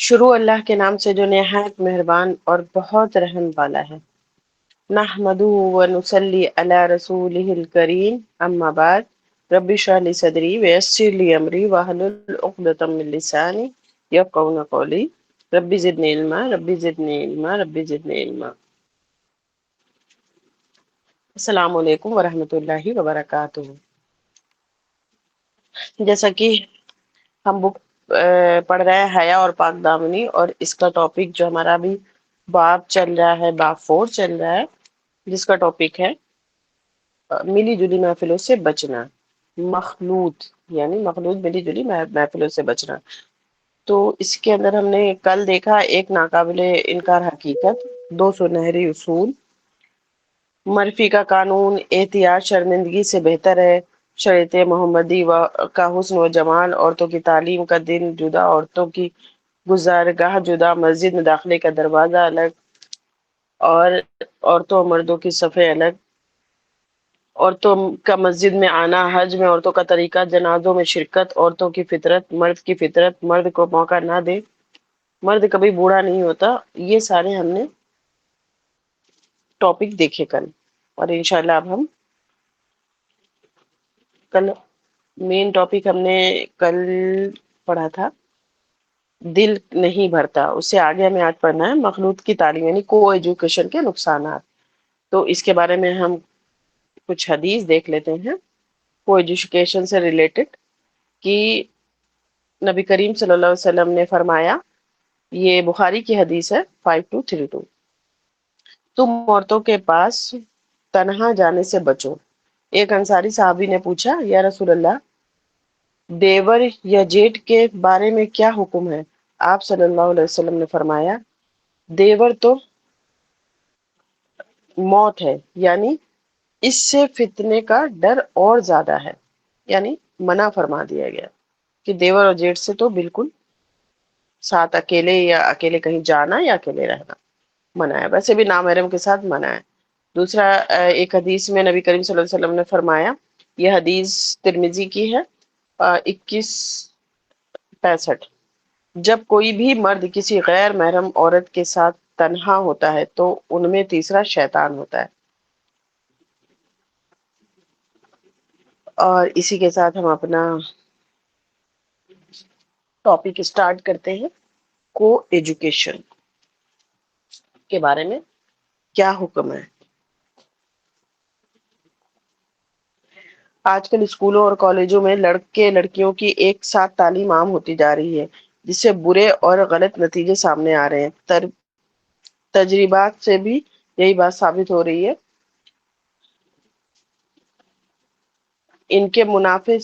شروع اللہ کے نام سے جو نہایت مہربان اور بہت رحم والا ہے۔ نحمدہ و نصلی علی رسولہ الکریم، اما بعد، رب اشرح لی صدری ویسر لی امری واحلل عقدۃ من لسانی یفقہوا قولی، رب زدنی علما رب زدنی علما رب زدنی علما۔ السلام علیکم ورحمۃ اللہ وبرکاتہ۔ جیسا کہ ہم بک پڑھ رہے ہیں حیا اور پاک دامنی، اور اس کا ٹاپک جو ہمارا ابھی باب چل رہا ہے، باب 4 چل رہا ہے، جس کا ٹاپک ہے ملی جلی محفلوں سے بچنا، مخلوط یعنی مخلوط ملی جلی محفلوں سے بچنا۔ تو اس کے اندر ہم نے کل دیکھا ایک ناقابل انکار حقیقت، 2 سنہری اصول، مرفی کا قانون، احتیاط شرمندگی سے بہتر ہے، شریعت محمدی کا حسن و جمال، عورتوں کی تعلیم کا دن جدا، عورتوں کی گزارگاہ جدا، مسجد میں داخلے کا دروازہ الگ، اور عورتوں اور مردوں کی صفیں الگ، عورتوں کا مسجد میں آنا، حج میں عورتوں کا طریقہ، جنازوں میں شرکت، عورتوں کی فطرت، مرد کی فطرت، مرد کو موقع نہ دے، مرد کبھی بوڑھا نہیں ہوتا۔ یہ سارے ہم نے ٹاپک دیکھے کل، اور انشاءاللہ اب ہم کل مین ٹاپک ہم نے کل پڑھا تھا دل نہیں بھرتا، اس سے آگے ہمیں آج پڑھنا ہے مخلوط کی تعلیم یعنی کو ایجوکیشن کے نقصانات۔ تو اس کے بارے میں ہم کچھ حدیث دیکھ لیتے ہیں کو ایجوکیشن سے ریلیٹڈ، کہ نبی کریم صلی اللہ علیہ وسلم نے فرمایا، یہ بخاری کی حدیث ہے 5232، تم عورتوں کے پاس تنہا جانے سے بچو۔ ایک انصاری صحابی نے پوچھا، یا رسول اللہ، دیور یا جیٹ کے بارے میں کیا حکم ہے؟ آپ صلی اللہ علیہ وسلم نے فرمایا، دیور تو موت ہے، یعنی اس سے فتنے کا ڈر اور زیادہ ہے، یعنی منع فرما دیا گیا کہ دیور اور جیٹ سے تو بالکل ساتھ اکیلے یا اکیلے کہیں جانا یا اکیلے رہنا منع ہے، ویسے بھی نامحرم کے ساتھ منع ہے۔ دوسرا ایک حدیث میں نبی کریم صلی اللہ علیہ وسلم نے فرمایا، یہ حدیث ترمذی کی ہے، 2165، جب کوئی بھی مرد کسی غیر محرم عورت کے ساتھ تنہا ہوتا ہے تو ان میں تیسرا شیطان ہوتا ہے۔ اور اسی کے ساتھ ہم اپنا ٹاپک اسٹارٹ کرتے ہیں، کو ایجوکیشن کے بارے میں کیا حکم ہے۔ آج کل اسکولوں اور کالجوں میں لڑکے لڑکیوں کی ایک ساتھ تعلیم عام ہوتی جا رہی ہے، جس سے برے اور غلط نتیجے سامنے آ رہے ہیں۔ تجربات سے بھی یہی بات ثابت ہو رہی ہے۔ ان کے منافع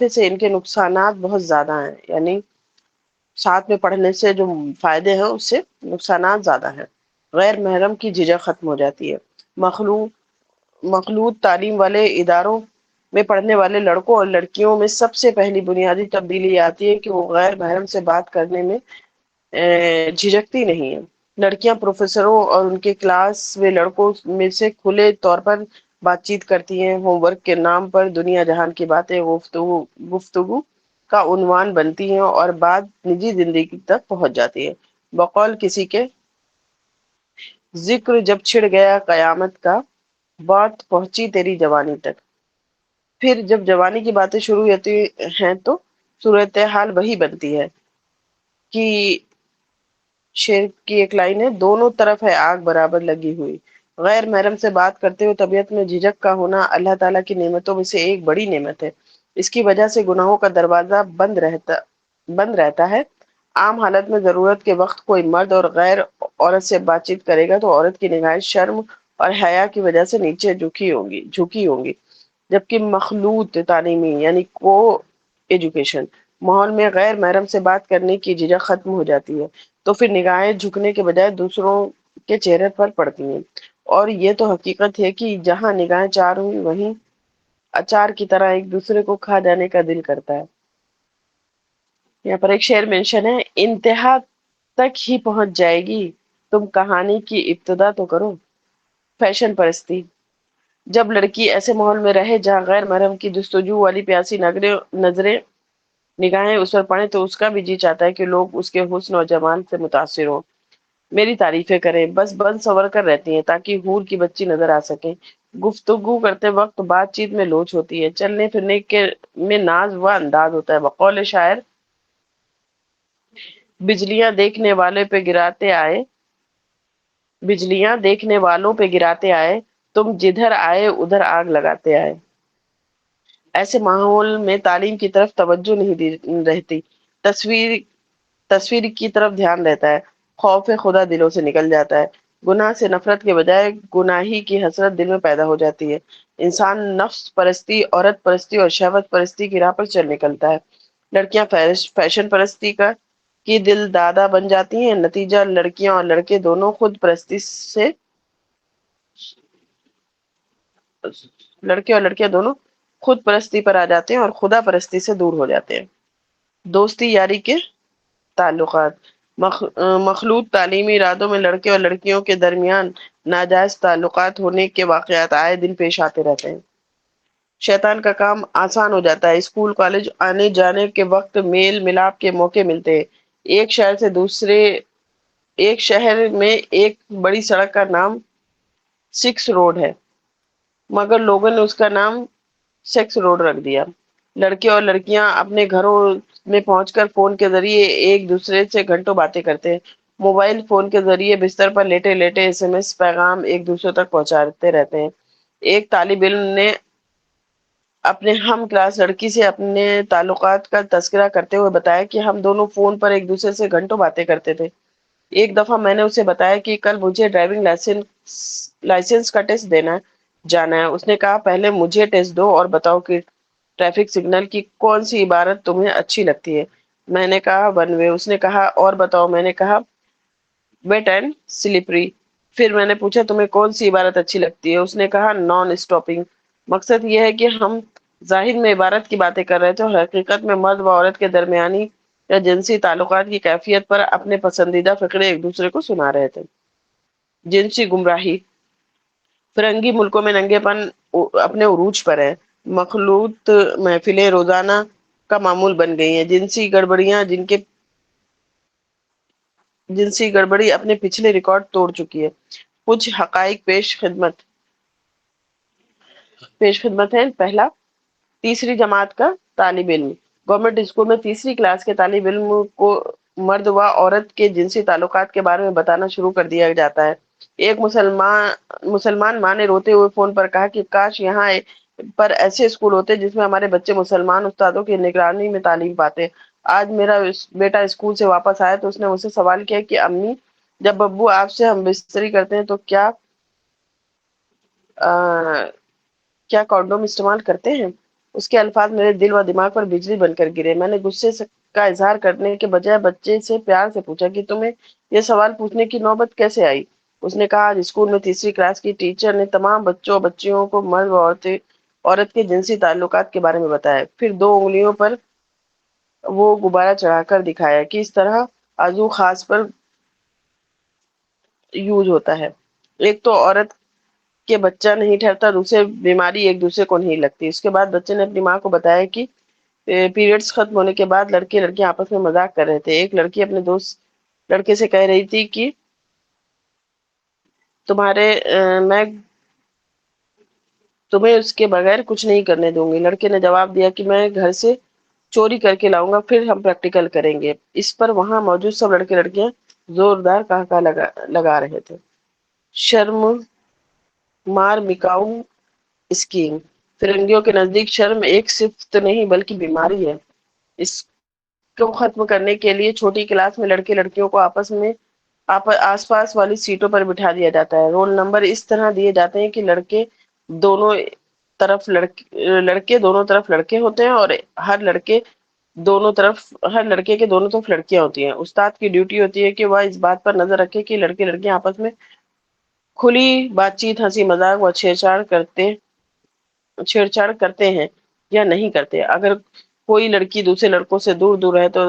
سے ان کے نقصانات بہت زیادہ ہیں، یعنی ساتھ میں پڑھنے سے جو فائدے ہیں اس سے نقصانات زیادہ ہیں۔ غیر محرم کی جھجک ختم ہو جاتی ہے۔ مخلوط تعلیم والے اداروں میں پڑھنے والے لڑکوں اور لڑکیوں میں سب سے پہلی بنیادی تبدیلی یہ آتی ہے کہ وہ غیر محرم سے بات کرنے میں جھجکتی نہیں ہے۔ لڑکیاں پروفیسروں اور ان کے کلاس میں لڑکوں میں سے کھلے طور پر بات چیت کرتی ہیں، ہوم ورک کے نام پر دنیا جہان کی باتیں گفتگو کا عنوان بنتی ہیں اور بات نجی زندگی تک پہنچ جاتی ہے۔ بقول کسی کے، ذکر جب چھڑ گیا قیامت کا، بات پہنچی تیری جوانی تک۔ پھر جب جوانی کی باتیں شروع ہوتی ہیں تو صورتحال وہی بنتی ہے کہ شعر کی ایک لائن ہے، دونوں طرف ہے آگ برابر لگی ہوئی۔ غیر محرم سے بات کرتے ہوئے طبیعت میں جھجک کا ہونا اللہ تعالیٰ کی نعمتوں میں سے ایک بڑی نعمت ہے۔ اس کی وجہ سے گناہوں کا دروازہ بند رہتا ہے۔ عام حالت میں ضرورت کے وقت کوئی مرد اور غیر عورت سے بات چیت کرے گا تو عورت کی نگاہیں شرم اور حیا کی وجہ سے نیچے جھکی ہوں گی، جبکہ مخلوط تعلیمی یعنی کو ایجوکیشن ماحول میں غیر محرم سے بات کرنے کی جھجک ختم ہو جاتی ہے، تو پھر نگاہیں جھکنے کے بجائے دوسروں کے چہرے پر پڑتی ہیں۔ اور یہ تو حقیقت ہے کہ جہاں نگاہیں چار ہوئی وہیں اچار کی طرح ایک دوسرے کو کھا جانے کا دل کرتا ہے۔ یہاں پر ایک شعر مینشن ہے، انتہا تک ہی پہنچ جائے گی، تم کہانی کی ابتدا تو کرو۔ فیشن پرستی، جب لڑکی ایسے ماحول میں رہے جہاں غیر محرم کی جستجو والی پیاسی نظریں نگاہیں اس پر پڑیں تو اس کا بھی جی چاہتا ہے کہ لوگ اس کے حسن اور جمال سے متاثر ہوں، میری تعریفیں کریں، بس بن سنور کر رہتی ہیں تاکہ حور کی بچی نظر آ سکے۔ گفتگو کرتے وقت بات چیت میں لوچ ہوتی ہے، چلنے پھرنے کے میں ناز و انداز ہوتا ہے۔ بقول شاعر، بجلیاں دیکھنے والے پہ گراتے آئے، بجلیاں دیکھنے والوں پہ گراتے آئے، تم جدھر آئے ادھر آگ لگاتے آئے۔ ایسے ماحول میں تعلیم کی طرف توجہ نہیں رہتی، تصویر تصویر کی طرف دھیان رہتا ہے، خوف خدا دلوں سے نکل جاتا ہے، گناہ سے نفرت کے بجائے گناہی کی حسرت دل میں پیدا ہو جاتی ہے، انسان نفس پرستی، عورت پرستی اور شہوت پرستی کی راہ پر چل نکلتا ہے، لڑکیاں فیشن پرستی کی دل دادا بن جاتی ہیں، نتیجہ لڑکیاں اور لڑکے دونوں خود پرستی سے لڑکے اور لڑکیاں دونوں خود پرستی پر آ جاتے ہیں اور خدا پرستی سے دور ہو جاتے ہیں۔ دوستی یاری کے تعلقات، مخلوط تعلیمی ارادوں میں لڑکے اور لڑکیوں کے درمیان ناجائز تعلقات ہونے کے واقعات آئے دن پیش آتے رہتے ہیں۔ شیطان کا کام آسان ہو جاتا ہے، اسکول کالج آنے جانے کے وقت میل ملاپ کے موقع ملتے ہیں، ایک شہر سے دوسرے ایک شہر میں ایک بڑی سڑک کا نام سکس روڈ ہے، مگر لوگوں نے اس کا نام سیکس روڈ رکھ دیا۔ لڑکے اور لڑکیاں اپنے گھروں میں پہنچ کر فون کے ذریعے ایک دوسرے سے گھنٹوں باتیں کرتے ہیں، موبائل فون کے ذریعے بستر پر لیٹے لیٹے ایس ایم ایس پیغام ایک دوسرے تک پہنچاتے رہتے ہیں۔ ایک طالب علم نے اپنے ہم کلاس لڑکی سے اپنے تعلقات کا تذکرہ کرتے ہوئے بتایا کہ ہم دونوں فون پر ایک دوسرے سے گھنٹوں باتیں کرتے تھے۔ ایک دفعہ میں نے اسے بتایا کہ کل مجھے ڈرائیونگ لائسنس کا ٹیسٹ دینا جانا ہے۔ اس نے کہا پہلے مجھے ٹیسٹ دو اور بتاؤ کہ ٹریفک سگنل کی کون سی عبارت تمہیں اچھی لگتی ہے۔ میں نے کہا ون وے۔ اس نے کہا اور بتاؤ۔ میں نے کہا ویٹ اینڈ سلپری۔ پھر میں نے پوچھا تمہیں کون سی عبارت اچھی لگتی ہے؟ اس نے کہا نان اسٹاپنگ۔ مقصد یہ ہے کہ ہم ظاہر میں عبارت کی باتیں کر رہے تھے اور حقیقت میں مرد و عورت کے درمیانی یا جنسی تعلقات کی کیفیت پر اپنے پسندیدہ فقرے ایک دوسرے کو سنا رہے تھے۔ جنسی گمراہی فرنگی ملکوں میں ننگے پن اپنے عروج پر ہے، مخلوط محفلیں روزانہ کا معمول بن گئی ہیں، جنسی گڑبڑی اپنے پچھلے ریکارڈ توڑ چکی ہے۔ کچھ حقائق پیش خدمت ہے۔ پہلا، تیسری جماعت کا طالب علم گورنمنٹ اسکول میں تیسری کلاس کے طالب علم کو مرد و عورت کے جنسی تعلقات کے بارے میں بتانا شروع کر دیا جاتا ہے۔ ایک مسلمان ماں نے روتے ہوئے فون پر کہا کہ کاش یہاں پر ایسے اسکول ہوتے جس میں ہمارے بچے مسلمان استادوں کی نگرانی میں تعلیم پاتے۔ آج میرا بیٹا اسکول سے واپس آیا تو اس نے مجھ سے سوال کیا کہ امی، جب ابو آپ سے ہم بستری کرتے ہیں تو کیا کانڈوم استعمال کرتے ہیں؟ اس کے الفاظ میرے دل و دماغ پر بجلی بن کر گرے۔ میں نے غصے کا اظہار کرنے کے بجائے بچے سے پیار سے پوچھا کہ تمہیں یہ سوال پوچھنے کی نوبت کیسے آئی؟ اس نے کہا آج اسکول میں تیسری کلاس کی ٹیچر نے تمام بچوں اور بچیوں کو مرد و عورت کے جنسی تعلقات کے بارے میں بتایا۔ پھر دو انگلیوں پر وہ غبارہ چڑھا کر دکھایا کہ اس طرح عضو خاص پر یوز ہوتا ہے۔ ایک تو عورت کہ بچہ نہیں ٹھہرتا، دوسرے بیماری ایک دوسرے کو نہیں لگتی۔ اس کے بعد بچے نے اپنی ماں کو بتایا کہ پیریڈز ختم ہونے کے بعد لڑکے لڑکیاں آپس میں مذاق کر رہے تھے۔ ایک لڑکی اپنے دوست لڑکے سے کہہ رہی تھی کہ میں تمہیں اس کے بغیر کچھ نہیں کرنے دوں گی۔ لڑکے نے جواب دیا کہ میں گھر سے چوری کر کے لاؤں گا، پھر ہم پریکٹیکل کریں گے۔ اس پر وہاں موجود سب لڑکے لڑکیاں زوردار کہا لگا رہے تھے۔ شرم مار مکاؤ اسکیم فرنگیوں کے نزدیک شرم ایک صفت نہیں بلکہ بیماری ہے۔ اس کو ختم کرنے کے لیے چھوٹی کلاس میں لڑکے لڑکیوں کو آس پاس والی سیٹوں پر بٹھا دیا جاتا ہے۔ رول نمبر اس طرح دیے جاتے ہیں کہ دونوں لڑکے دونوں طرف لڑکے ہوتے ہیں اور ہر لڑکے کے دونوں طرف لڑکیاں ہوتی ہیں۔ استاد کی ڈیوٹی ہوتی ہے کہ وہ اس بات پر نظر رکھے کہ لڑکے لڑکیاں آپس میں کھلی بات چیت، ہنسی مذاق و چھیڑ چھاڑ کرتے ہیں یا نہیں کرتے۔ اگر کوئی لڑکی دوسرے لڑکوں سے دور دور ہے تو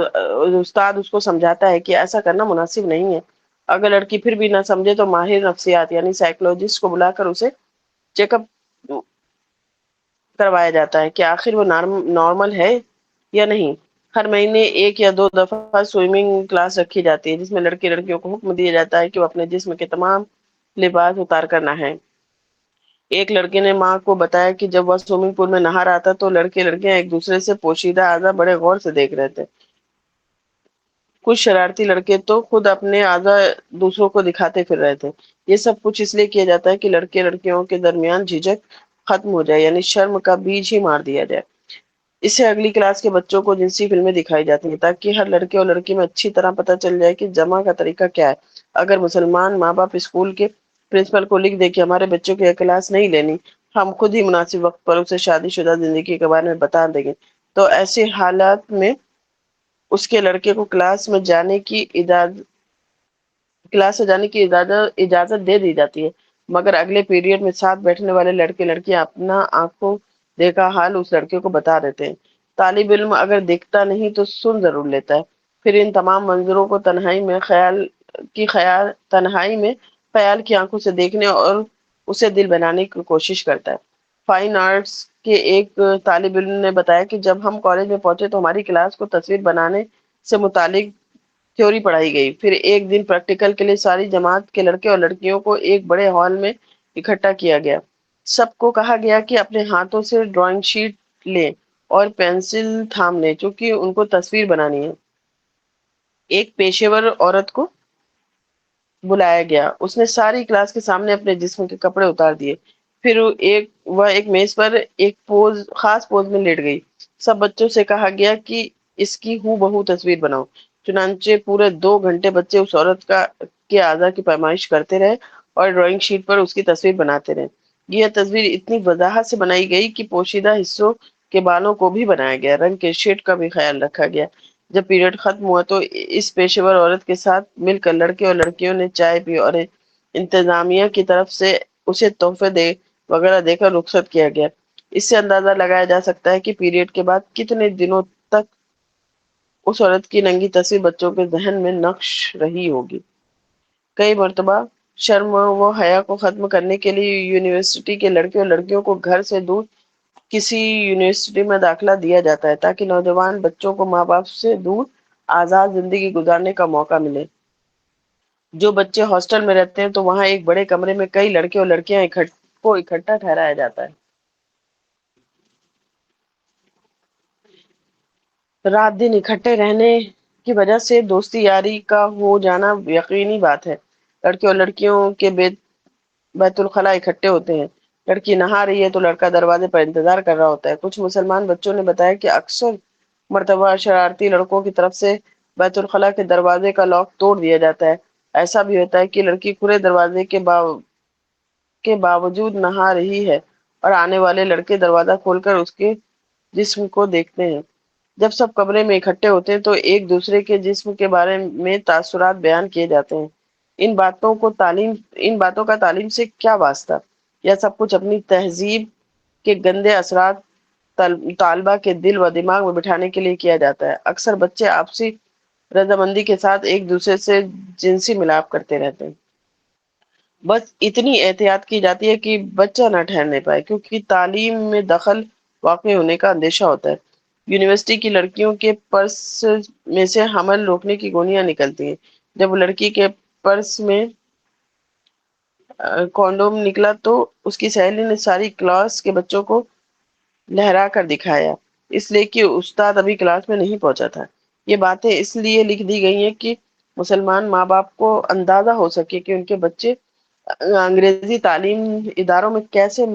استاد اس کو سمجھاتا ہے کہ ایسا کرنا مناسب نہیں ہے۔ اگر لڑکی پھر بھی نہ سمجھے تو ماہر نفسیات یعنی سائیکولوجسٹ کو بلا کر اسے چیک اپ کروایا جاتا ہے کہ آخر وہ نارمل ہے یا نہیں۔ ہر مہینے 1 یا 2 دفعہ سوئمنگ کلاس رکھی جاتی ہے، جس میں لڑکے لڑکیوں کو حکم دیا جاتا ہے کہ وہ اپنے جسم کے تمام لباس اتار کر نہائیں۔ ایک لڑکے نے ماں کو بتایا کہ جب وہ سوئمنگ پول میں نہا رہا تھا تو لڑکے لڑکیاں ایک دوسرے سے پوشیدہ اعضاء بڑے غور سے دیکھ رہے تھے۔ کچھ شرارتی لڑکے تو خود اپنے اعضاء دوسروں کو دکھاتے پھر رہے تھے۔ یہ سب کچھ اس لیے کیا جاتا ہے کہ لڑکے لڑکیوں کے درمیان جھجک ختم ہو جائے، یعنی شرم کا بیج ہی مار دیا جائے۔ اس سے اگلی کلاس کے بچوں کو جنسی فلمیں دکھائی جاتی ہیں تاکہ ہر لڑکے اور لڑکی میں اچھی طرح پتہ چل جائے کہ جمع کا طریقہ کیا ہے۔ اگر مسلمان ماں باپ اسکول کے پرنسپل کو لکھ دے کہ ہمارے بچوں کی یہ کلاس نہیں لینی، ہم خود ہی مناسب وقت پر اسے شادی شدہ زندگی کے بارے میں بتا دیں گے، تو ایسے حالات میں اس کے لڑکے کو کلاس سے جانے کی اجازت دے دی جاتی ہے، مگر اگلے پیریڈ میں ساتھ بیٹھنے والے لڑکے لڑکیاں اپنا آنکھوں دیکھا حال اس لڑکے کو بتا دیتے ہیں۔ طالب علم اگر دیکھتا نہیں تو سن ضرور لیتا ہے، پھر ان تمام منظروں کو تنہائی میں خیال کی آنکھوں سے دیکھنے اور اسے دل بنانے کی کوشش کرتا ہے۔ فائن آرٹس کے ایک طالب علم نے بتایا کہ جب ہم کالج میں پہنچے تو ہماری کلاس کو تصویر بنانے سے متعلق تھیوری پڑھائی گئی، پھر ایک دن پریکٹیکل کے لیے ساری جماعت کے لڑکے اور لڑکیوں کو ایک بڑے ہال میں اکٹھا کیا گیا۔ سب کو کہا گیا کہ اپنے ہاتھوں سے ڈرائنگ شیٹ لیں اور پینسل تھام لیں، چونکہ ان کو تصویر بنانی ہے۔ ایک پیشے ور عورت کو بلایا گیا، اس نے ساری کلاس کے سامنے اپنے جسم کے کپڑے اتار دیے، پھر وہ ایک میز پر ایک خاص پوز میں لیٹ گئی۔ سب بچوں سے کہا گیا کہ اس کی ہو بہو تصویر بناؤ۔ چنانچہ پورے 2 گھنٹے بچے اس عورت کے اعضاء کی پیمائش کرتے رہے اور ڈرائنگ شیٹ پر اس کی تصویر بناتے رہے۔ یہ تصویر اتنی وضاحت سے بنائی گئی کہ پوشیدہ حصوں کے بالوں کو بھی بنایا گیا، رنگ کے شیڈ کا بھی خیال رکھا گیا۔ جب پیریڈ ختم ہوا تو اس پیشے ور عورت کے ساتھ مل کر لڑکے اور لڑکیوں نے چائے پی اور انتظامیہ کی طرف سے اسے تحفے وغیرہ دے کر رخصت کیا گیا۔ اس سے اندازہ لگایا جا سکتا ہے کہ پیریڈ کے بعد کتنے دنوں تک اس عورت کی ننگی تصویر بچوں کے ذہن میں نقش رہی ہوگی۔ کئی مرتبہ شرم و حیا کو ختم کرنے کے لیے یونیورسٹی کے لڑکے اور لڑکیوں کو گھر سے دور کسی یونیورسٹی میں داخلہ دیا جاتا ہے تاکہ نوجوان بچوں کو ماں باپ سے دور آزاد زندگی گزارنے کا موقع ملے۔ جو بچے ہاسٹل میں رہتے ہیں تو وہاں ایک بڑے کمرے میں کئی لڑکے اور لڑکیاں کو اکٹھا ٹھہرایا جاتا ہے۔ رات دن اکٹھے رہنے کی وجہ سے دوستی یاری کا ہو جانا یقینی بات ہے۔ لڑکے اور لڑکیوں کے بیت الخلاء اکٹھے ہوتے ہیں، لڑکی نہا رہی ہے تو لڑکا دروازے پر انتظار کر رہا ہوتا ہے۔ کچھ مسلمان بچوں نے بتایا کہ اکثر مرتبہ شرارتی لڑکوں کی طرف سے بیت الخلاء کے دروازے کا لاک توڑ دیا جاتا ہے۔ ایسا بھی ہوتا ہے کہ لڑکی کھلے دروازے کے باوجود نہا رہی ہے اور آنے والے لڑکے دروازہ کھول کر اس کے جسم کو دیکھتے ہیں۔ جب سب کمرے میں اکٹھے ہوتے ہیں تو ایک دوسرے کے جسم کے بارے میں تاثرات بیان کیے جاتے ہیں۔ ان باتوں کا تعلیم سے کیا واسطہ؟ یہ سب کچھ اپنی تہذیب کے گندے اثرات طالبہ کے دل و دماغ میں بٹھانے کے لیے کیا جاتا ہے۔ اکثر بچے آپسی رضامندی کے ساتھ ایک دوسرے سے جنسی ملاپ کرتے رہتے ہیں۔ بس اتنی احتیاط کی جاتی ہے کہ بچہ نہ ٹھہرنے پائے، کیونکہ تعلیم میں دخل واقع ہونے کا اندیشہ ہوتا ہے۔ یونیورسٹی کی لڑکیوں کے پرس میں سے حمل روکنے کی گولیاں نکلتی ہیں۔ جب لڑکی کے پرس میں کونڈوم نکلا تو اس کی سہیلی نے ساری کلاس کے بچوں کو لہرا کر دکھایا، اس لیے کہ استاد ابھی کلاس میں نہیں پہنچا تھا۔ یہ باتیں اس لیے لکھ دی گئی ہیں کہ مسلمان ماں باپ کو اندازہ ہو سکے کہ ان کے بچے انگریزی تعلیم اداروں میں کیسے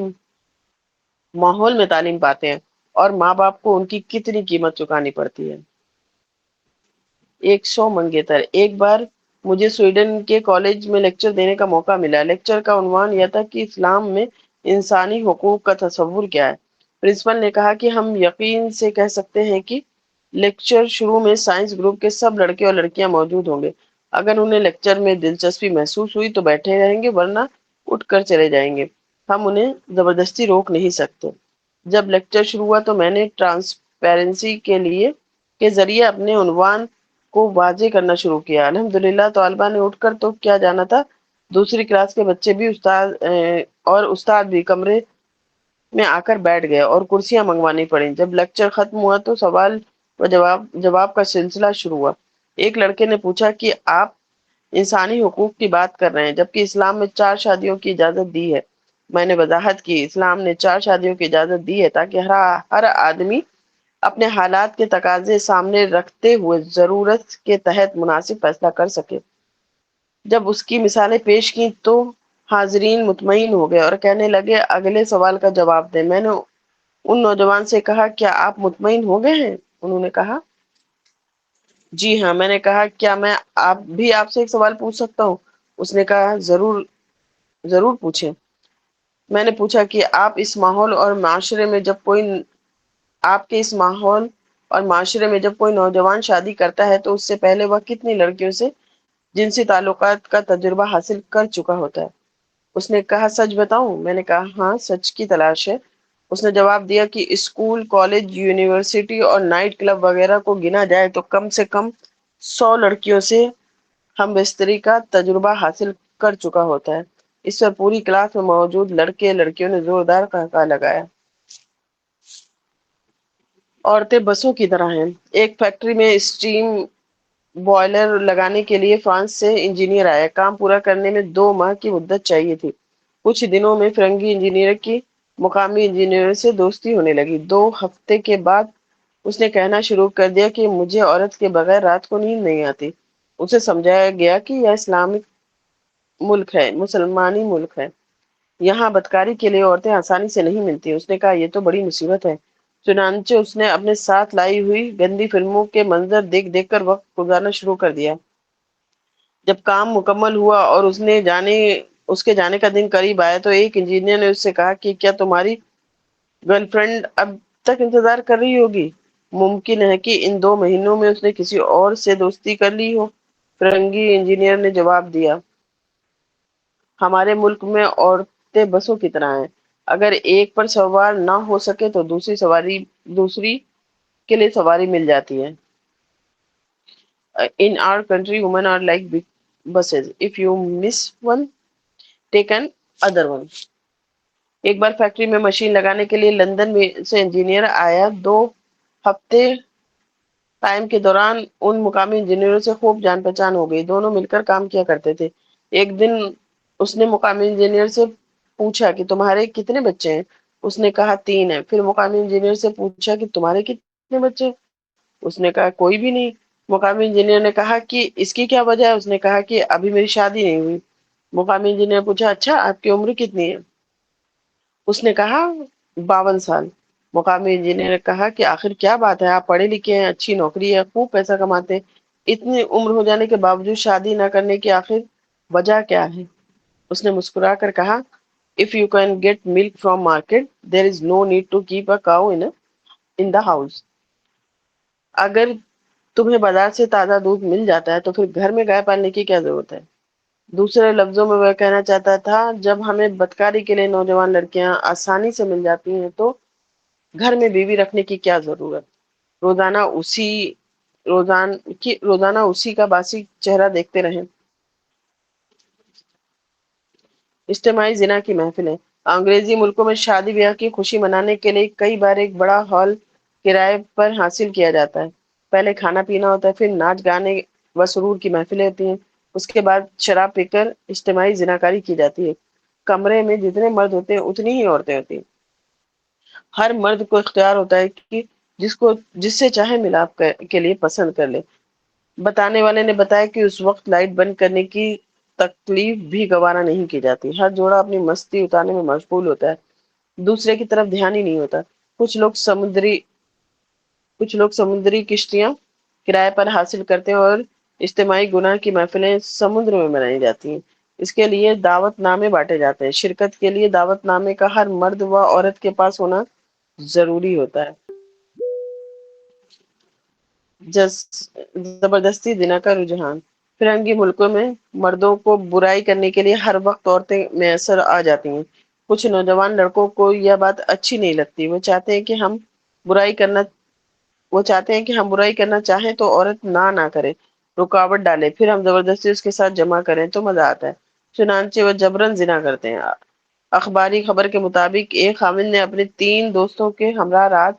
ماحول میں تعلیم پاتے ہیں اور ماں باپ کو ان کی کتنی قیمت چکانی پڑتی ہے۔ 100 منگیتر۔ ایک بار مجھے سویڈن کے کالج میں لیکچر دینے کا موقع ملا۔ لیکچر کا عنوان یہ تھا کہ اسلام میں انسانی حقوق کا تصور کیا ہے۔ پرنسپل نے کہا کہ ہم یقین سے کہہ سکتے ہیں کہ لیکچر شروع میں سائنس گروپ کے سب لڑکے اور لڑکیاں موجود ہوں گے۔ اگر انہیں لیکچر میں دلچسپی محسوس ہوئی تو بیٹھے رہیں گے، ورنہ اٹھ کر چلے جائیں گے۔ ہم انہیں زبردستی روک نہیں سکتے۔ جب لیکچر شروع ہوا تو میں نے ٹرانسپیرنسی کے ذریعے اپنے عنوان کو واضح کرنا شروع کیا۔ الحمدللہ طالبہ نے اٹھ کر تو کیا جانا تھا، دوسری کلاس کے بچے بھی استاد بھی کمرے میں آ کر بیٹھ گئے اور کرسیاں منگوانی پڑیں۔ جب لیکچر ختم ہوا تو سوال وہ جواب کا سلسلہ شروع ہوا۔ ایک لڑکے نے پوچھا کہ آپ انسانی حقوق کی بات کر رہے ہیں جبکہ اسلام میں 4 شادیوں کی اجازت دی ہے۔ میں نے وضاحت کی، اسلام نے 4 شادیوں کی اجازت دی ہے تاکہ ہر آدمی اپنے حالات کے تقاضے سامنے رکھتے ہوئے ضرورت کے تحت مناسب فیصلہ کر سکے۔ جب اس کی مثالیں پیش کی تو حاضرین مطمئن ہو گئے اور کہنے لگے اگلے سوال کا جواب دیں۔ میں نے ان نوجوان سے کہا کیا آپ مطمئن ہو گئے ہیں؟ انہوں نے کہا جی ہاں۔ میں نے کہا کیا میں آپ سے ایک سوال پوچھ سکتا ہوں؟ اس نے کہا ضرور ضرور پوچھیں۔ میں نے پوچھا کہ آپ کے اس ماحول اور معاشرے میں جب کوئی نوجوان شادی کرتا ہے تو اس سے پہلے وہ کتنی لڑکیوں سے جنسی تعلقات کا تجربہ حاصل کر چکا ہوتا ہے؟ اس نے کہا سچ بتاؤں؟ میں نے کہا ہاں، سچ کی تلاش ہے۔ اس نے جواب دیا کہ اسکول، کالج، یونیورسٹی اور نائٹ کلب وغیرہ کو گنا جائے تو کم سے کم 100 لڑکیوں سے ہم بستری کا تجربہ حاصل کر چکا ہوتا ہے۔ اس پر پوری کلاس میں موجود لڑکے لڑکیوں نے زوردار قہقہا لگایا۔ عورتیں بسوں کی طرح ہیں۔ ایک فیکٹری میں اسٹیم بوائلر لگانے کے لیے فرانس سے انجینئر آیا۔ کام پورا کرنے میں 2 ماہ کی مدت چاہیے تھی۔ کچھ دنوں میں فرنگی انجینئر کی مقامی انجینئر سے دوستی ہونے لگی۔ 2 ہفتے کے بعد اس نے کہنا شروع کر دیا کہ مجھے عورت کے بغیر رات کو نیند نہیں آتی۔ اسے سمجھایا گیا کہ یہ اسلامک ملک ہے، مسلمانی ملک ہے، یہاں بدکاری کے لیے عورتیں آسانی سے نہیں ملتی۔ اس نے کہا یہ تو بڑی مصیبت ہے۔ چنانچہ اس نے اپنے ساتھ لائی ہوئی گندی فلموں کے منظر دیکھ دیکھ کر وقت گزارنا شروع کر دیا۔ جب کام مکمل ہوا اور اس کے جانے کا دن قریب آیا تو ایک انجینئر نے اس سے کہا کہ کیا تمہاری گرل فرینڈ اب تک انتظار کر رہی ہوگی؟ ممکن ہے کہ ان 2 مہینوں میں اس نے کسی اور سے دوستی کر لی ہو۔ فرنگی انجینئر نے جواب دیا ہمارے ملک میں عورتیں بسوں کی طرح ہیں، اگر ایک پر سوار نہ ہو سکے تو دوسری کے لیے سواری مل جاتی ہے۔ In our country, women are like big buses. If you miss one, take an other one. ایک بار فیکٹری میں مشین لگانے کے لیے لندن میں سے انجینئر آیا۔ 2 ہفتے ٹائم کے دوران ان مقامی انجینئروں سے خوب جان پہچان ہو گئی۔ دونوں مل کر کام کیا کرتے تھے۔ ایک دن اس نے مقامی انجینئر سے پوچھا کہ تمہارے کتنے بچے ہیں؟ اس نے کہا 3 ہیں۔ پھر مقامی انجینئر سے پوچھا کہ تمہارے کتنے بچے ہیں؟ اس نے کہا کوئی بھی نہیں۔ مقامی انجینئر نے کہا کہ اس کی کیا وجہ ہے؟ اس نے کہا کہ ابھی میری شادی نہیں ہوئی۔ مقامی انجینئر پوچھا اچھا آپ کی عمر کتنی ہے؟ اس نے کہا 52 سال۔ مقامی انجینئر نے کہا کہ آخر کیا بات ہے، آپ پڑھے لکھے ہیں، اچھی نوکری ہے، خوب پیسہ کماتے ہیں، اتنی عمر ہو جانے کے باوجود شادی نہ کرنے کی آخر وجہ کیا ہے؟ اس نے مسکرا کر کہا if you can get milk from market there is no need to keep a cow in the house. اگر تمہیں بازار سے تازہ دودھ مل جاتا ہے تو پھر گھر میں گائے پالنے کی کیا ضرورت ہے؟ دوسرے لفظوں میں وہ کہنا چاہتا تھا جب ہمیں بدکاری کے لیے نوجوان لڑکیاں آسانی سے مل جاتی ہیں تو گھر میں بیوی رکھنے کی کیا ضرورت؟ روزانہ اسی کا باسی چہرہ دیکھتے رہیں۔ اجتماعی زنا کی محفلیں۔ انگریزی ملکوں میں شادی بیاہ کی خوشی منانے کے لیے کئی بار ایک بڑا ہال کرائے پر حاصل کیا جاتا ہے۔ پہلے کھانا پینا ہوتا ہے، پھر ناچ گانے و سرور کی محفلیں ہوتی ہیں، اس کے بعد شراب پی کر اجتماعی زناکاری کی جاتی ہے۔ کمرے میں جتنے مرد ہوتے ہیں اتنی ہی عورتیں ہوتی ہیں۔ ہر مرد کو اختیار ہوتا ہے کہ جس سے چاہے ملاپ کے لیے پسند کر لے۔ بتانے والے نے بتایا کہ اس وقت لائٹ بند کرنے کی تکلیف بھی گوارا نہیں کی جاتی۔ ہر جوڑا اپنی مستی اتارنے میں مشغول ہوتا ہے، دوسرے کی طرف دھیان ہی نہیں ہوتا۔ کچھ لوگ سمندری کشتیاں کرائے پر حاصل کرتے ہیں اور اجتماعی گناہ کی محفلیں سمندر میں منائی جاتی ہیں۔ اس کے لیے دعوت نامے بانٹے جاتے ہیں۔ شرکت کے لیے دعوت نامے کا ہر مرد و عورت کے پاس ہونا ضروری ہوتا ہے۔ زبردستی زنا کا رجحان۔ فرنگی ملکوں میں مردوں کو برائی کرنے کے لیے ہر وقت عورتیں میسر آ جاتی ہیں۔ کچھ نوجوان لڑکوں کو یہ بات اچھی نہیں لگتی۔ وہ چاہتے ہیں کہ ہم برائی کرنا چاہیں تو عورت نہ کرے، رکاوٹ ڈالے، پھر ہم زبردستی اس کے ساتھ جمع کریں تو مزہ آتا ہے۔ چنانچہ وہ جبرن زنا کرتے ہیں۔ اخباری خبر کے مطابق ایک خاوند نے اپنے 3 دوستوں کے ہمراہ رات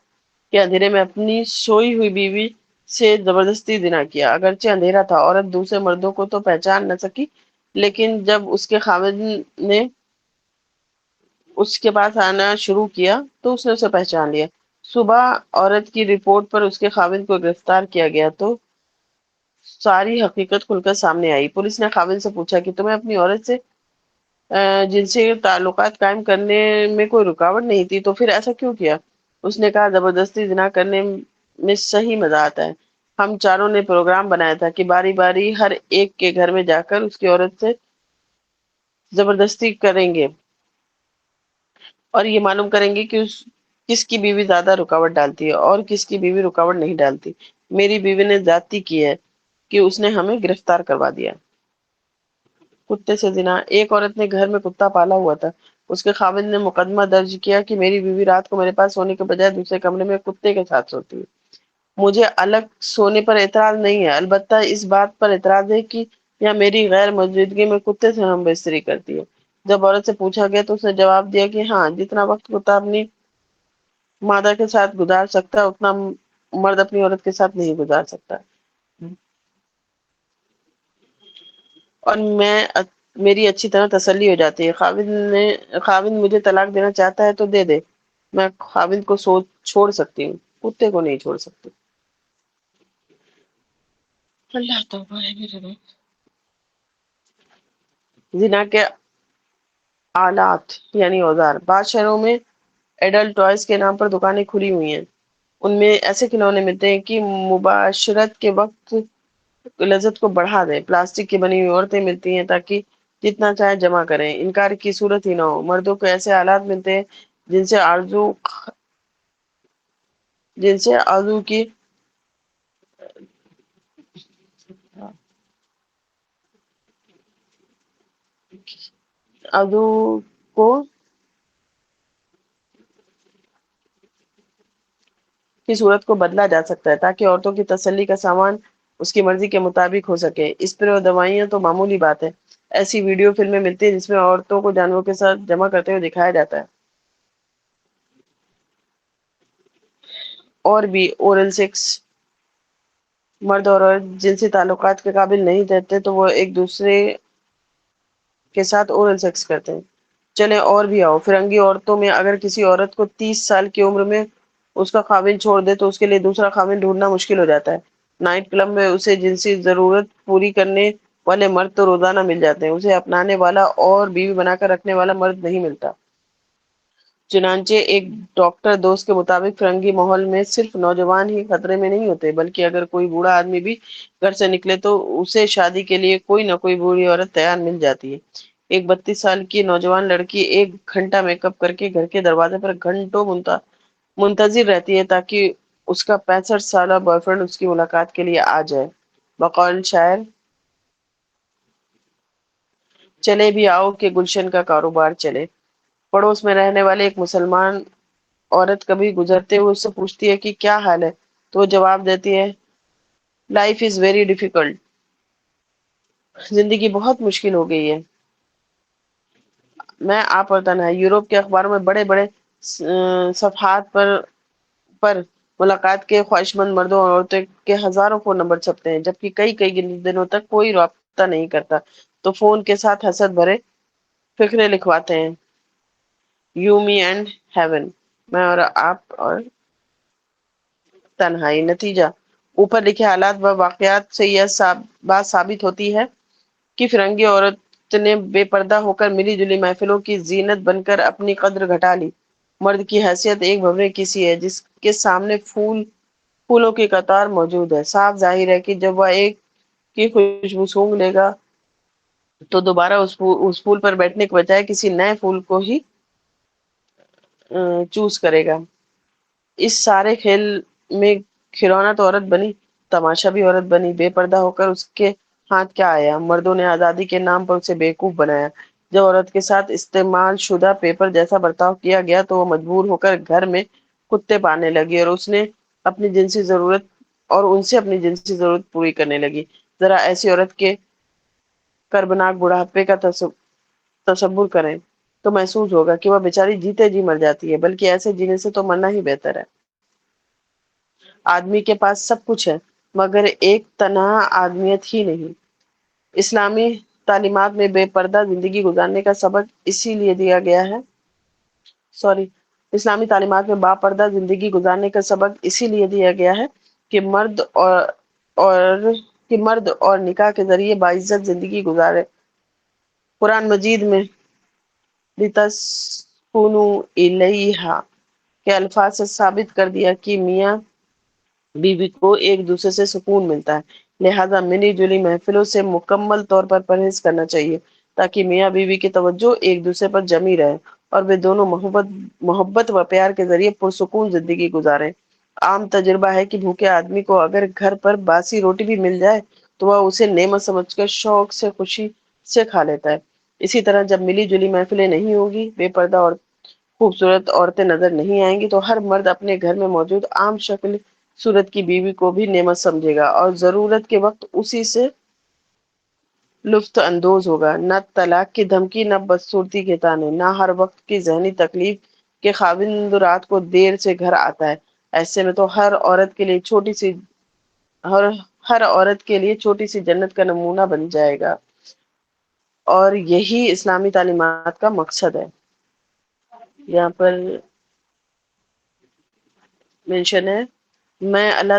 کہ اندھیرے میں اپنی سوئی ہوئی بیوی سے زبردستی زنا کیا. اگرچہ اندھیرا تھا، عورت دوسرے مردوں کو تو پہچان نہ سکی، لیکن جب اس کے خاوند نے اس کے پاس آنا شروع کیا تو اس نے اسے پہچان لیا. صبح عورت کی رپورٹ پر اس کے خاوند کو گرفتار کیا گیا تو ساری حقیقت کھل کر سامنے آئی. پولیس نے خاوند سے پوچھا کہ تمہیں اپنی عورت سے جن سے تعلقات قائم کرنے میں کوئی رکاوٹ نہیں تھی تو پھر ایسا کیوں کیا؟ اس نے کہا زبردستی زنا کرنے میں صحیح مزہ آتا ہے. ہم چاروں نے پروگرام بنایا تھا کہ باری باری ہر ایک کے گھر میں جا کر اس کی عورت سے زبردستی کریں گے اور یہ معلوم کریں گے کہ کس کی بیوی زیادہ رکاوٹ ڈالتی ہے اور کس کی بیوی رکاوٹ نہیں ڈالتی. میری بیوی نے زیادتی کی ہے کہ اس نے ہمیں گرفتار کروا دیا. کتے سے زنا. ایک عورت نے گھر میں کتا پالا ہوا تھا. اس کے خاوند نے مقدمہ درج کیا کہ میری بیوی رات کو میرے پاس سونے کے بجائے دوسرے کمرے میں کتے کے ساتھ سوتی ہے. مجھے الگ سونے پر اعتراض نہیں ہے، البتہ اس بات پر اعتراض ہے کہ یا میری غیر موجودگی میں کتے سے ہم بستری کرتی ہے. جب عورت سے پوچھا گیا تو اس نے جواب دیا کہ ہاں، جتنا وقت کتا اپنی مادہ کے ساتھ گزار سکتا ہے اتنا مرد اپنی عورت کے ساتھ نہیں گزار سکتا. اور میری اچھی طرح تسلی ہو جاتی ہے. خاوند مجھے طلاق دینا چاہتا ہے تو دے دے، میں خاوند کو چھوڑ سکتی ہوں، کتے کو نہیں چھوڑ سکتی. اللہ توبہ ہے میرے رب. زنا کے آلات یعنی اوزار. بعض شہروں میں ایڈلٹ ٹوائز کے نام پر دکانیں کھلی ہوئی ہیں. ان میں ایسے کھلونے ملتے ہیں کہ مباشرت کے وقت لذت کو بڑھا دیں. پلاسٹک کی بنی ہوئی عورتیں ملتی ہیں تاکہ جتنا چاہے جمع کریں، انکار کی صورت ہی نہ ہو. مردوں کو ایسے آلات ملتے ہیں جن سے آرزو کی آرزو کو کی صورت کو بدلا جا سکتا ہے تاکہ عورتوں کی تسلی کا سامان اس کی مرضی کے مطابق ہو سکے. اسپرے اور دوائیاں تو معمولی بات ہے. ایسی ویڈیو فلمیں ملتی ہیں جس میں عورتوں کو جانوروں کے ساتھ جمع کرتے ہوئے دکھایا جاتا ہے. اور بھی اورل سیکس. مرد اور عورت جنسی تعلقات کے قابل نہیں رہتے تو وہ ایک دوسرے کے ساتھ اورل سیکس کرتے ہیں. چلیں اور بھی آؤ. فرنگی عورتوں میں اگر کسی عورت کو 30 سال کی عمر میں اس کا خاوند چھوڑ دے تو اس کے لیے دوسرا خاوند ڈھونڈنا مشکل ہو جاتا ہے. نائٹ کلب میں اسے جنسی ضرورت پوری کرنے والے مرد تو روزانہ مل جاتے ہیں، اسے اپنانے والا اور بیوی بنا کر رکھنے والا مرد نہیں ملتا. چنانچہ ایک ڈاکٹر دوست کے مطابق فرنگی ماحول میں صرف نوجوان ہی خطرے میں نہیں ہوتے بلکہ اگر کوئی بوڑھا آدمی بھی گھر سے نکلے تو اسے شادی کے لیے کوئی نہ کوئی بوڑھی عورت تیار مل جاتی ہے. ایک 32 سال کی نوجوان لڑکی 1 گھنٹہ میک اپ کر کے گھر کے دروازے پر گھنٹوں منتظر رہتی ہے تاکہ اس کا 65 سالہ بوائے فرینڈ اس کی ملاقات کے لیے آ جائے. بقول شاعر چلے بھی آؤ کہ گلشن کا کاروبار چلے. پڑوس میں رہنے والے ایک مسلمان عورت کبھی گزرتے ہوئے اس سے پوچھتی ہے کہ کیا حال ہے تو وہ جواب دیتی ہے لائف از ویری ڈیفیکلٹ. زندگی بہت مشکل ہو گئی ہے. میں آپ اور تنہا. یوروپ کے اخباروں میں بڑے بڑے صفحات پر ملاقات کے خواہش مند مردوں اور عورتوں کے ہزاروں فون نمبر چھپتے ہیں جبکہ کئی دنوں تک کوئی رابطہ نہیں کرتا تو فون کے ساتھ حسد بھرے فکرے لکھواتے ہیں. You me and heaven. میں اور آپ اور تنہائی. نتیجہ اوپر لکھے حالات و واقعات سے یہ بات ثابت ہوتی ہے کہ فرنگی عورت نے بے پردہ ہو کر ملی جلی محفلوں کی زینت بن کر اپنی قدر گھٹا لی. مرد کی حیثیت ایک بھنورے کی سی ہے جس کے سامنے پھولوں کی قطار موجود ہے. صاف ظاہر ہے کہ جب وہ ایک کی خوشبو سونگھ لے گا تو دوبارہ اس پھول پر بیٹھنے کے بجائے کسی نئے پھول کو ہی چوز کرے گا. اس سارے کھیل میں کھلونا تو عورت بنی، تماشا بھی عورت بنی. بے پردہ ہو کر اس کے ہاتھ کیا آیا؟ مردوں نے آزادی کے نام پر اسے بیوقوف بنایا. جب عورت کے ساتھ استعمال شدہ پیپر جیسا برتاؤ کیا گیا تو وہ مجبور ہو کر گھر میں کتے پالنے لگی اور ان سے اپنی جنسی ضرورت پوری کرنے لگی. ذرا ایسی عورت کے کربناک بڑھاپے کا تصور کریں تو محسوس ہوگا کہ وہ بیچاری جیتے جی مر جاتی ہے، بلکہ ایسے جینے سے تو مرنا ہی بہتر ہے. آدمی کے پاس سب کچھ ہے مگر ایک تنہا آدمیت ہی نہیں۔ اسلامی تعلیمات میں بے پردہ زندگی گزارنے کا سبق اسی لیے دیا گیا ہے سوری اسلامی تعلیمات میں باپردہ زندگی گزارنے کا سبق اسی لیے دیا گیا ہے کہ اور مرد اور نکاح کے ذریعے باعزت زندگی گزارے۔ قرآن مجید میں لِتَسْكُنُوا إِلَيْهَا کے الفاظ سے ثابت کر دیا کہ میاں بیوی کو ایک دوسرے سے سکون ملتا ہے، لہذا ملی جلی محفلوں سے مکمل طور پر پرہیز کرنا چاہیے تاکہ میاں بیوی کی توجہ ایک دوسرے پر جمی رہے اور وہ دونوں محبت و پیار کے ذریعے پرسکون زندگی گزارے۔ عام تجربہ ہے کہ بھوکے آدمی کو اگر گھر پر باسی روٹی بھی مل جائے تو وہ اسے نعمت سمجھ کر شوق سے خوشی سے کھا لیتا ہے۔ اسی طرح جب ملی جلی محفلیں نہیں ہوگی، بے پردہ اور خوبصورت عورتیں نظر نہیں آئیں گی تو ہر مرد اپنے گھر میں موجود عام شکل صورت کی بیوی کو بھی نعمت سمجھے گا اور ضرورت کے وقت اسی سے لطف اندوز ہوگا۔ نہ طلاق کی دھمکی، نہ بدصورتی کے طعنے، نہ ہر وقت کی ذہنی تکلیف کہ خاوند رات کو دیر سے گھر آتا ہے۔ ایسے میں تو ہر عورت کے لیے چھوٹی سی جنت کا نمونہ بن جائے گا، اور یہی اسلامی تعلیمات کا مقصد ہے۔ یہاں پر مینشن ہے، میں اللہ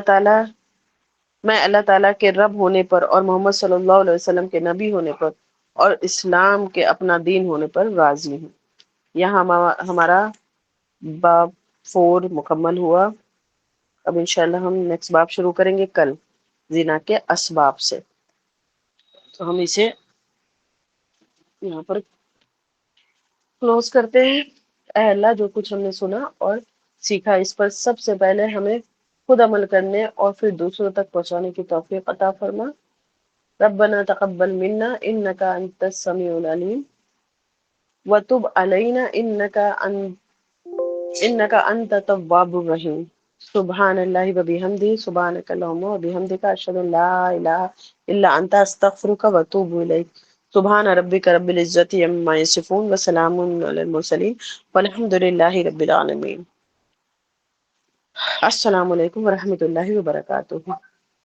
تعالیٰ کے رب ہونے پر اور محمد صلی اللہ علیہ وسلم کے نبی ہونے پر اور اسلام کے اپنا دین ہونے پر راضی ہوں۔ یہاں ہمارا باب 4 مکمل ہوا۔ اب انشاءاللہ ہم نیکسٹ باب شروع کریں گے کل، زنا کے اسباب سے۔ تو ہم اسے یہاں پر کلوز کرتے ہیں۔ اے اللہ، جو کچھ ہم نے سنا اور سیکھا اس پر سب سے پہلے ہمیں خود عمل کرنے اور پھر دوسروں تک پہنچانے کی توفیق عطا فرما۔ ربنا تقبل منا انك انت السميع العليم وتب علينا انك انت التواب الرحيم۔ سبحان اللہ وبحمدہ، سبحانک اللہم وبحمدک، اشہد ان لا الہ الا انت، استغفرک واتوب الیک۔ سبحان ربک رب العزت عما یصفون وسلام علی المرسلین والحمد للہ رب العالمین۔ السلام علیکم ورحمۃ اللہ وبرکاتہ۔